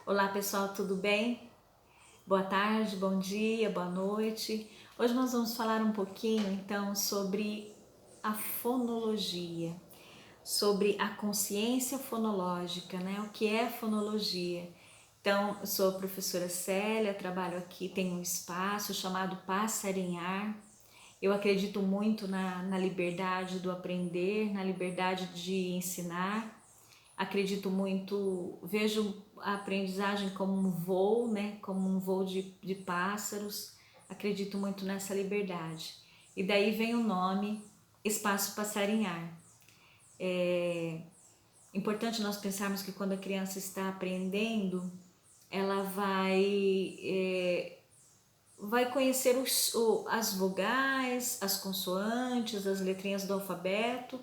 Olá pessoal, tudo bem? Boa tarde, bom dia, boa noite. Hoje nós vamos falar um pouquinho então sobre a fonologia, sobre a consciência fonológica, né? O que é fonologia? Então, eu sou a professora Célia, trabalho aqui, tenho um espaço chamado Passarinhar. Eu acredito muito na liberdade do aprender, na liberdade de ensinar. Acredito muito, vejo a aprendizagem como um voo, né? Como um voo de pássaros. Acredito muito nessa liberdade. E daí vem o nome Espaço Passarinhar. É importante nós pensarmos que quando a criança está aprendendo, ela vai conhecer as vogais, as consoantes, as letrinhas do alfabeto,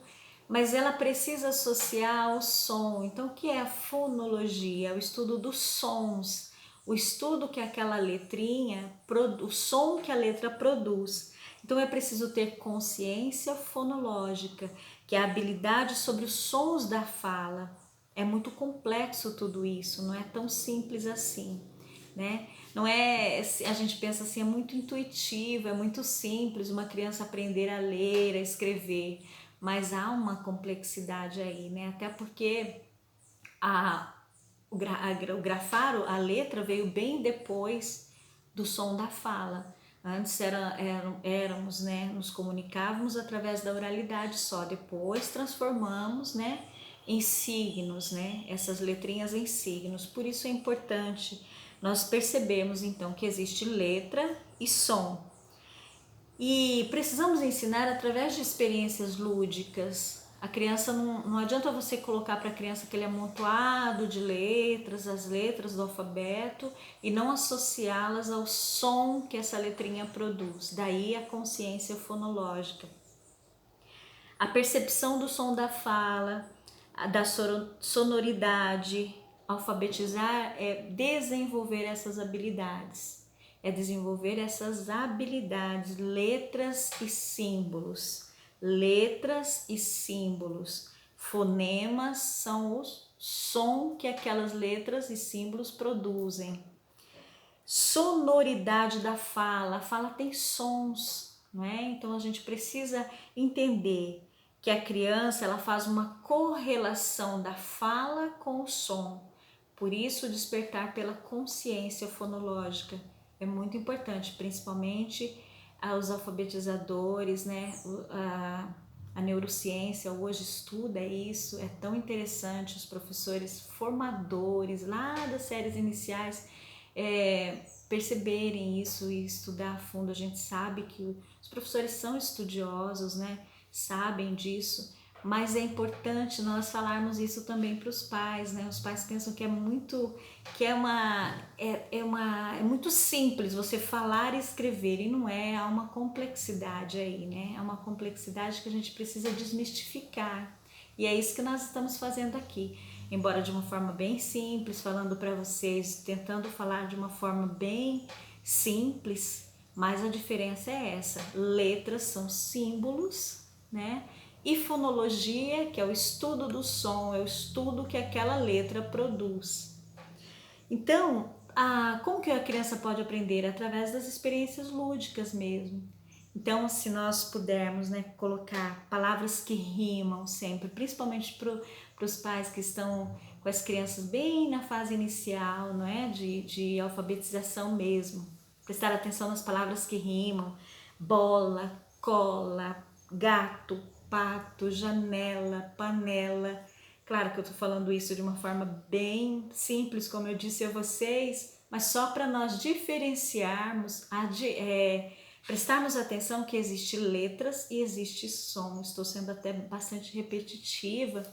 mas ela precisa associar o som. Então, o que é a fonologia? É o estudo dos sons, o estudo que aquela letrinha, o som que a letra produz. Então, é preciso ter consciência fonológica, que é a habilidade sobre os sons da fala. É muito complexo tudo isso, não é tão simples assim, né? Não é, a gente pensa assim, é muito intuitivo, é muito simples uma criança aprender a ler, a escrever, mas há uma complexidade aí, né? Até porque a, o grafaro, a letra veio bem depois do som da fala. Antes éramos, né, nos comunicávamos através da oralidade só, depois transformamos, né, em signos, né, essas letrinhas em signos. Por isso é importante nós percebemos então que existe letra e som. E precisamos ensinar através de experiências lúdicas. A criança não adianta você colocar para a criança aquele amontoado de letras, as letras do alfabeto, e não associá-las ao som que essa letrinha produz. Daí a consciência fonológica. A percepção do som da fala, da sonoridade. Alfabetizar é desenvolver essas habilidades. É desenvolver essas habilidades, letras e símbolos. Letras e símbolos. Fonemas são o som que aquelas letras e símbolos produzem. Sonoridade da fala. A fala tem sons, não é? Então a gente precisa entender que a criança ela faz uma correlação da fala com o som. Por isso, despertar pela consciência fonológica é muito importante, principalmente aos alfabetizadores, né? A neurociência hoje estuda isso, é tão interessante. Os professores formadores lá das séries iniciais perceberem isso e estudar a fundo. A gente sabe que os professores são estudiosos, né? Sabem disso, mas é importante nós falarmos isso também para os pais, né? Os pais pensam que é muito simples você falar e escrever, e não é. Há uma complexidade aí, né? Há uma complexidade que a gente precisa desmistificar, e é isso que nós estamos fazendo aqui, embora de uma forma bem simples, falando para vocês, tentando falar de uma forma bem simples, mas a diferença é essa: letras são símbolos, né? E fonologia, que é o estudo do som, é o estudo que aquela letra produz. Então, como que a criança pode aprender? Através das experiências lúdicas mesmo. Então, se nós pudermos, né, colocar palavras que rimam sempre, principalmente para os pais que estão com as crianças bem na fase inicial, não é? De alfabetização mesmo. Prestar atenção nas palavras que rimam: bola, cola, gato, pato, janela, panela. Claro que eu estou falando isso de uma forma bem simples, como eu disse a vocês, mas só para nós diferenciarmos, prestarmos atenção que existe letras e existe som. Estou sendo até bastante repetitiva,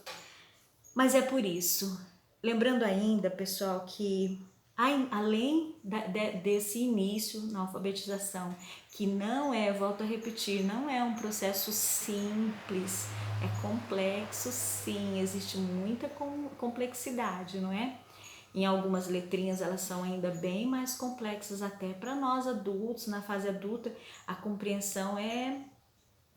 mas é por isso. Lembrando ainda, pessoal, que além desse início na alfabetização, que não é, volto a repetir, não é um processo simples, é complexo sim, existe muita complexidade, não é? Em algumas letrinhas elas são ainda bem mais complexas até para nós adultos, na fase adulta a compreensão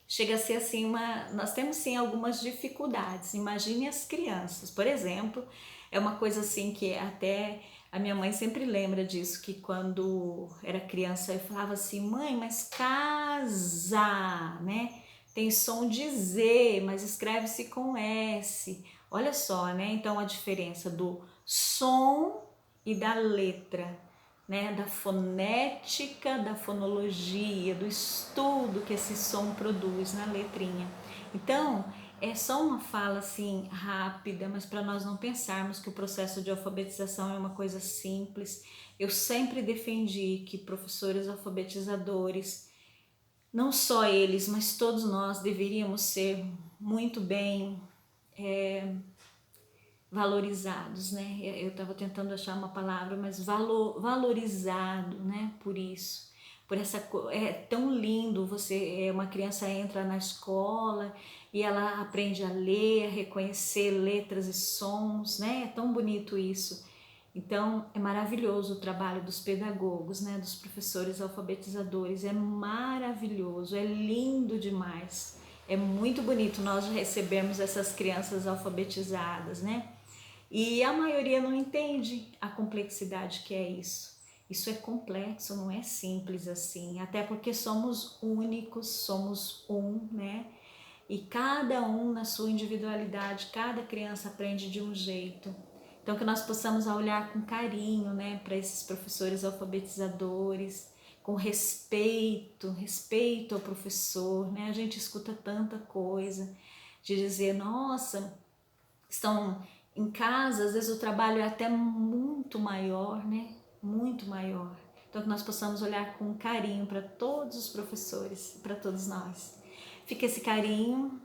chega a ser assim nós temos sim algumas dificuldades. Imagine as crianças, por exemplo, é uma coisa assim que até A minha mãe sempre lembra disso, que quando era criança eu falava assim, mãe, mas casa, né? Tem som de Z, mas escreve-se com S. Olha só, né? Então a diferença do som e da letra, né? Da fonética, da fonologia, do estudo que esse som produz na letrinha. Então, é só uma fala assim rápida, mas para nós não pensarmos que o processo de alfabetização é uma coisa simples. Eu sempre defendi que professores alfabetizadores, não só eles, mas todos nós deveríamos ser muito bem valorizados, né? Eu estava tentando achar uma palavra, mas valorizado, né? Por isso, por essa é tão lindo. Você, uma criança entra na escola e ela aprende a ler, a reconhecer letras e sons, né? É tão bonito isso. Então é maravilhoso o trabalho dos pedagogos, né? Dos professores alfabetizadores. É maravilhoso, é lindo demais. É muito bonito nós recebermos essas crianças alfabetizadas, né? E a maioria não entende a complexidade que é isso. Isso é complexo, não é simples assim, até porque somos únicos, somos um, né? E cada um na sua individualidade, cada criança aprende de um jeito. Então que nós possamos olhar com carinho, né, para esses professores alfabetizadores, com respeito, respeito ao professor, né? A gente escuta tanta coisa de dizer, nossa, estão em casa, às vezes o trabalho é até muito maior, né? Muito maior. Então que nós possamos olhar com carinho para todos os professores, para todos nós. Fica esse carinho